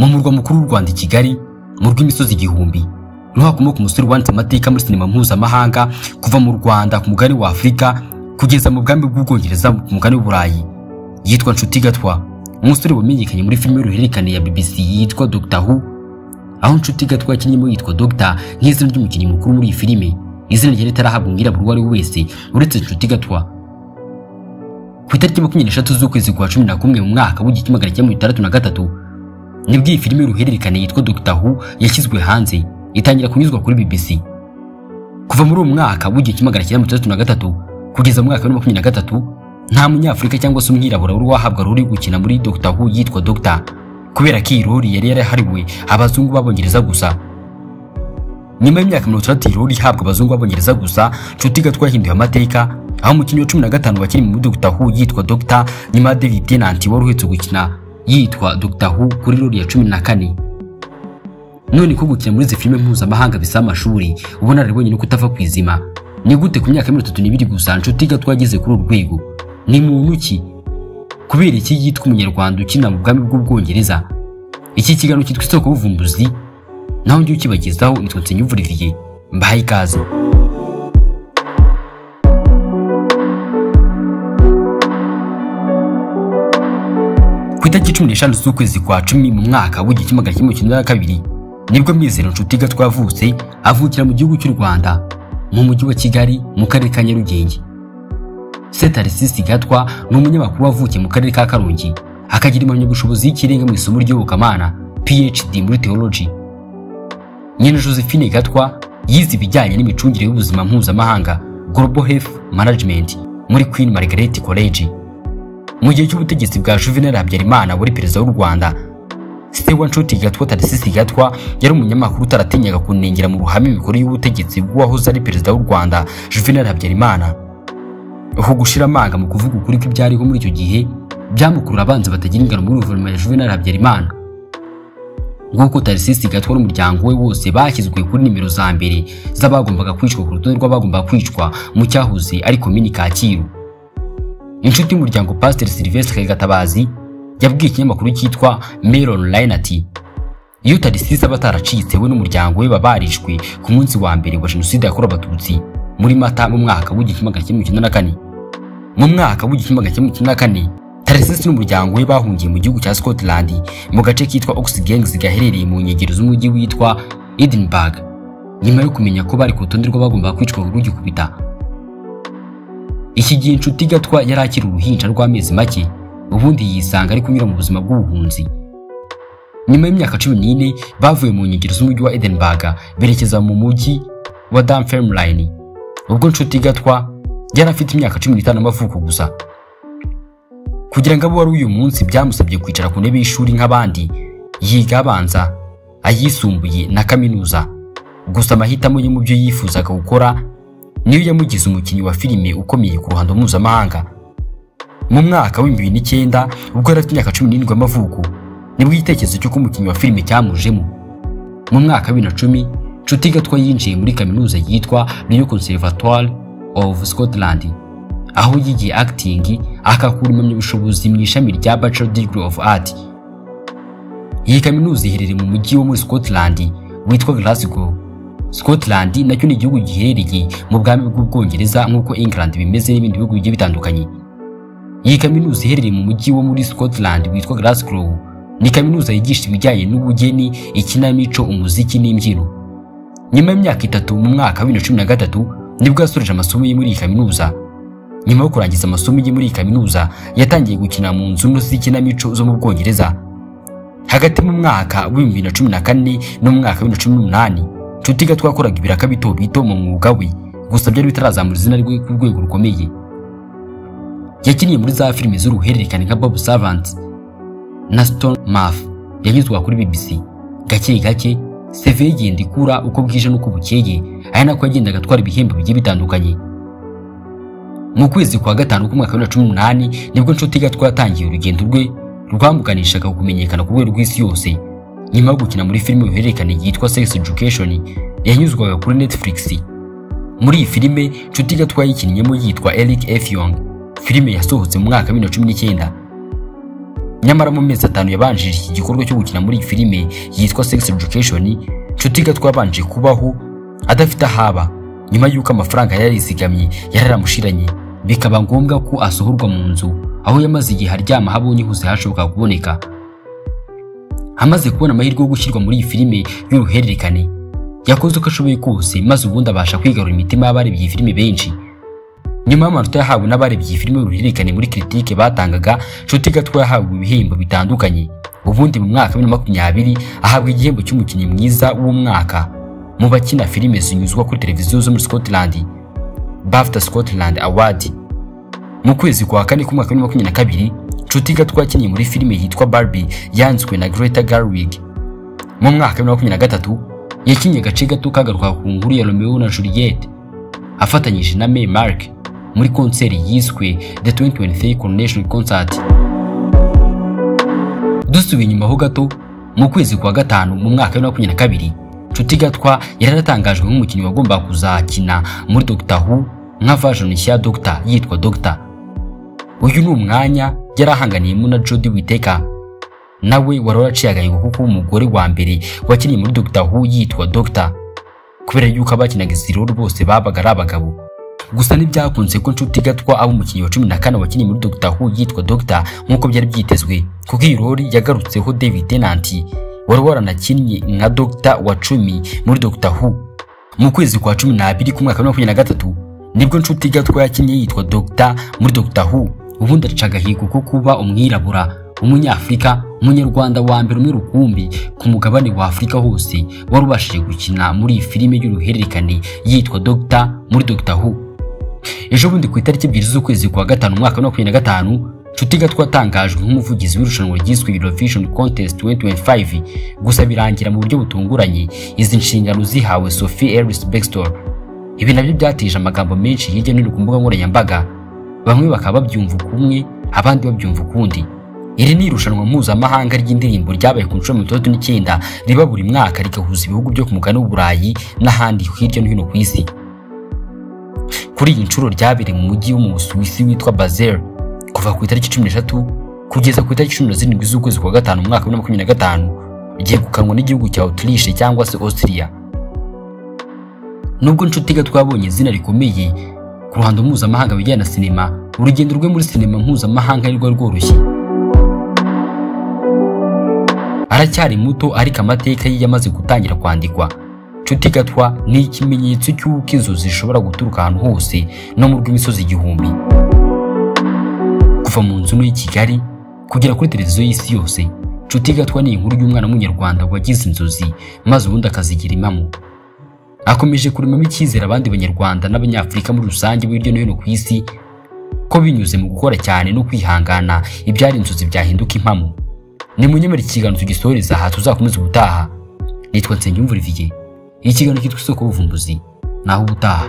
mu murwa mukuru w'u Rwanda Kigali mu rw'imisozi igihumbi niho hakomoka umusore wanditse amateka muri sinema mpuzamahanga kuva mu Rwanda ku mugani wa Afurika kugeza mu bwami bw'Ubwongereza ku mugani w'Uburayi. Yitwa Nshuti Gatwa, umusore wamenyekanye muri filime y'uruhererekane ya BBC yitwa Doctor Who, aho Nshuti Gatwa yakinnyemo yitwa Doctor nk'izina ry'umukinnyi mukuru muri iyi filime. Izina rye ritarahabwa umwirabura uwo ari we wese uretse Nshuti Gatwa. Ku itariki 23 z'ukwezi kwa 11 mu mwaka w'1963 nibwo iyi filime y'uruhererekane yitwa Doctor Who yashyizwe hanze itangira kunyuzwa kuri BBC. Kuva muri uwo mwaka w'1963 kugeza mu mwaka wa 2023 nta munyafrika cyangwa se umwirabura uri wahabwa ruri gukina muri Doctor Who yitwa Doctor, kubera ko iyi roli yari yarahariwe abazungu b'Abongereza gusa. Nyuma y'imyaka 30 roli ihabwa abazungu b'Abongereza gusa, Nshuti Gatwa yahinduye amateka aho umukinnyi wa 15 wakiri mu Doctor Who yitwa Doctor nyuma David Tennant wari uhetse gukina yitwa Doctor Who kuri roli ya 14. None ko gukina muri izi filime mpuzamahanga bisaba amashuri ubona ari bonyine kutava kwizima, ni gute ku myaka 32 gusa Nshuti Gatwa yageze kuri urwego? Ni muntu ki? Kubera iki yitwa umunyarwanda ukina mu bwami bw'Ubwongereza? Iki kiganiro cyitwa Isoko y'Ubuvumbuzi, naho ngiye ukibagezaho nitwa Nsengiyumva Olivier. Mbahaye ikaze. Ku itariki 15 z'ukwezi kwa 10 mu mwaka w'1992 nibwo Mizero Nshuti Gatwa yavutse, avukira mu gihugu cy'u Rwanda mu mujyi wa Kigali mu karere ka Nyarugenge. Tarisisi Gatwa ni umunyamakuru wavukiye mu karere ka Karongi, akagira impamyabushobozi y'ikirenga mu isomo ry'Iyobokamana PhD muri Theology. Nyina Josephine Gatwa yize ibijyanye n'imicungire y'ubuzima mpuzamahanga Global Health Management muri Queen Margaret College. Mu gihe cy'ubutegetsi bwa Juvenal Habyarimana wari perezida w'u Rwanda, se wa Nshuti Gatwa Tarisisi Gatwa yari umunyamakuru utaratinyaga kunengera mu ruhame imikorere y'ubutegetsi bw'uwahoze ari perezida w'u Rwanda Juvenal Habyarimana. Aho gushira amanga mu kuvuga ukuri kw'ibyariho muri icyo gihe byamukurura abanzi batagira ingano muri guverinoma ya Juvenal Habyarimana. Nguko Tarisisi Gatwa n'umuryango we wose bashyizwe kuri nimero za mbere z'abagombaga kwicwa ku rutonde rw'abagombaga kwicwa mu cyahoze ari komini Kacyiru. Inshuti y'umuryango Pastor Sylvestre Gatabazi yabwiye ikinyamakuru cyitwa Mail Online ati iyo Tarisisi abataracitse we n'umuryango we babarishwe ku munsi wa mbere wa Jenoside yakorewe Abatutsi muri Mata mu mwaka w'1994. Mu mwaka w'1994 Tarisisi n'umuryango we bahungiye mu gihugu cya Scotland mu gace kitwa Oxgangs gaherereye mu nkengero z'umujyi witwa Edinburgh, nyuma yo kumenya ko bari ku rutonde rw'abagombaga kwicwa rugikubita. Iki gihe Nshuti Gatwa yari akiri uruhinja rw'amezi make, ubundi yisanga ari kunyura mu buzima bw'ubuhunzi. Nyuma y'imyaka 14 bavuye mu nkengero z'umujyi wa Edinburgh berekeza mu mujyi wa Dunfermline. Ubwo Nshuti Gatwa yari afite imyaka 15 y'amavuko gusa. Kugira ngo abo ari uyu munsi byamusabye kwicara ku ntebe y'ishuri nk'abandi, yiga abanza, ayisumbuye na kaminuza. Gusa amahitamo ye mu byo yifuzaga gukora niyo yamugize umukinnyi wa filime ukomeye ku ruhando mpuzamahanga. Mu mwaka w'2009 ubwo yari afite imyaka 17 y'amavuko nibwo igitekerezo cyo kuba umukinnyi wa filime cyamujemo. Mu mwaka wa 2010 Nshuti Gatwa yinjiye muri kaminuza yitwa Royal Conservatoire of Scotland, aho yigiye acting akakura impamyabushobozi mu ishami rya Bachelor Degree of Art. Iyi kaminuza iherereye mu mujyi wo muri Scotland witwa Glasgow. Scotland nacyo ni igihugu giherereye mu bwami bw'Ubwongereza nk'uko England bimeze n'ibindi bihugu bigiye bitandukanye. Iyi kaminuza iherereye mu mujyi wo muri Scotland witwa Glasgow ni kaminuza yigisha ibijyanye n'ubugeni, ikinamico, umuziki n'imbyino. Nyuma y'imyaka 3 mu mwaka wa 2013 nibwo yasoreje amasomo ye muri iyi kaminuza. Nyuma yo kurangiza amasomo ye muri iyi kaminuza yatangiye gukina mu nzu z'ikinamico zo mu Bwongereza. Hagati mu mwaka wa 2014 no mu mwaka wa 2018 Nshuti Gatwa yakoraga ibiraka bito bito mu mwuga we, gusa byari bitarazamura izina rye ku rwego rukomeye. Yakiniye muri za filime z'uruhererekane nka Bob Servant na Stone Math yanyuzwa kuri BBC. Gake gake CV igenda ikura uko bwije n'uko bukeye, ari nako yagendaga atwara ibihembo bigiye bitandukanye. Mu kwezi kwa gatanu k'umwaka wa 2018 nibwo Nshuti Gatwa yatangiye urugendo rwe rwamuganishaga kumenyekana ku rwego rw'isi yose, nyuma yo gukina muri filime y'uruhererekane yitwa Sex Education yanyuzwaga kuri Netflix. Muri iyi filime Nshuti Gatwa yikinnyemo yitwa Eric F. Young. Filime yasohotse mu mwaka wa 2019. Nyamara mu mezi 5 yabanjije iki gikorwa cyo gukina muri filime yitwa Sex Education, Nshuti Gatwa yabanje kubaho adafite ahaba nyuma y'uko amafaranga yarizigamye yararamushiranye, bikaba ngombwa ko asohorwa mu nzu aho yamaze igihe aryama habonye hose hashoboka kuboneka. Hamaze kubona amahirwe yo gushyirwa muri iyi filime y'uruhererekane, yakoze uko ashoboye kose maze ubundi abasha kwigarura imitima y'abarebye iyi filime benshi. Nyuma y'amanota yahawe n'abarebye iyi filime y'uruhererekane muri critique batangaga, Nshuti Gatwa yahawe ibihembo bitandukanye. Ubundi mu mwaka wa 2020 ahabwa igihembo cy'umukinnyi mwiza w'umwaka mu bakina filime zinyuzwa kuri televiziyo zo muri Scotland, BAFTA Scotland Award. Mu kwezi kwa kane ku mwaka wa 2022, Nshuti Gatwa yakinnye muri filime yitwa Barbie yanzwe na Greta Gerwig. Mu mwaka wa 2023 yakinnye agace gato kagaruka ku nkuru ya Romeo na Juliet afatanyije na May Mark muri konseri yiswe The 2023 Coronation Concert. Dusubiye inyuma ho gato, mu kwezi kwa gatanu mu mwaka wa 2022, Nshuti Gatwa yaratangajwe nk'umukinnyi wagomba kuzakina muri Doctor Who nka version ya Doctor yitwa Doctor. Uyu ni umwanya yarahanganiyemo na Jodie Whittaker, nawe waraciye agahigo kuko umugore wa mbere wakinnye muri Doctor Who yitwa Doctor, kubera yuko abakinaga izi role bose babaga ari abagabo. Gusa ntibyakunze ko Nshuti Gatwa aba umukinnyi wa 14 wakinnye muri Doctor Who yitwa Doctor nk'uko byari byitezwe, kuko iyi role yagarutseho David Tennant wari waranakinnye nka Doctor wa 10 muri Doctor Who. Mu kwezi kwa 12 ku mwaka wa 2023 nibwo Nshuti Gatwa yakinnye yitwa Doctor muri Doctor Who. Ubundi acaga higo ko kuba umwirabura, umunyafrika, umunyarwanda wa mbere umwe rukumbi ku mugabane wa Afrika hose warubashije gukina muri iyi filime y'uruhererekane yitwa Doctor muri Doctor Who. Ejo bundi ku itariki 2 z'ukwezi kwa gatanu mwaka wa 2025, Nshuti Gatwa atangajwe nk'umuvugizi w'irushanwa ryiswe Eurovision Contest 2025, gusa birangira mu buryo butunguranye izi nshingano zihawe Sophie Ellis-Bextor. Ibi nabyo byateje amagambo menshi hirya no hino ku mbuga nkoranyambaga, bamwe bakaba babyumva kumwe abandi babyumva ukundi. Iri ni irushanwa mpuzamahanga ry'indirimbo ryabaye ku nshuro 39 riba buri mwaka rigahuza ibihugu byo ku mugabane w'Uburayi n'ahandi hirya no hino ku isi. Kuri iyi nshuro ryabereye mu mujyi wo mu Busuwisi witwa Basel kuva ku itariki 13 kugeza ku itariki 17 z'ukwezi kwa gatanu mwaka wa 2025, ryegukanwa n'igihugu cya Autriche cyangwa se Austria. Nubwo Nshuti Gatwa yabonye izina rikomeye ku ruhando mpuzamahanga bijyana na sinema, urugendo rwe muri sinema mpuzamahanga nirwo rworoshye. Aracyari muto ariko amateka ye yamaze gutangira kwandikwa. Nshuti Gatwa ni ikimenyetso cy'uko inzozi zishobora guturuka ahantu hose no mu rw'imisozi igihumbi. Kuva mu nzu y'i Kigali kugera kuri televiziyo y'isi yose, Nshuti Gatwa ni inkuru y'umwana w'umunyarwanda wagize inzozi maze ubundi akazigira impamo. Akomeje kuremamo icyizere abandi banyarwanda n'abanyafrika muri rusange hirya no hino ku isi ko binyuze mu gukora cyane no kwihangana ibyari inzozi byahinduka impamo. Ni munyemera ikiganiro tugisoreza aha, tuzakomeza ubutaha. Nitwa Nsengiyumva Olivier. Ikiganiro cyitwa Isoko y'Ubuvumbuzi. Naho ubutaha.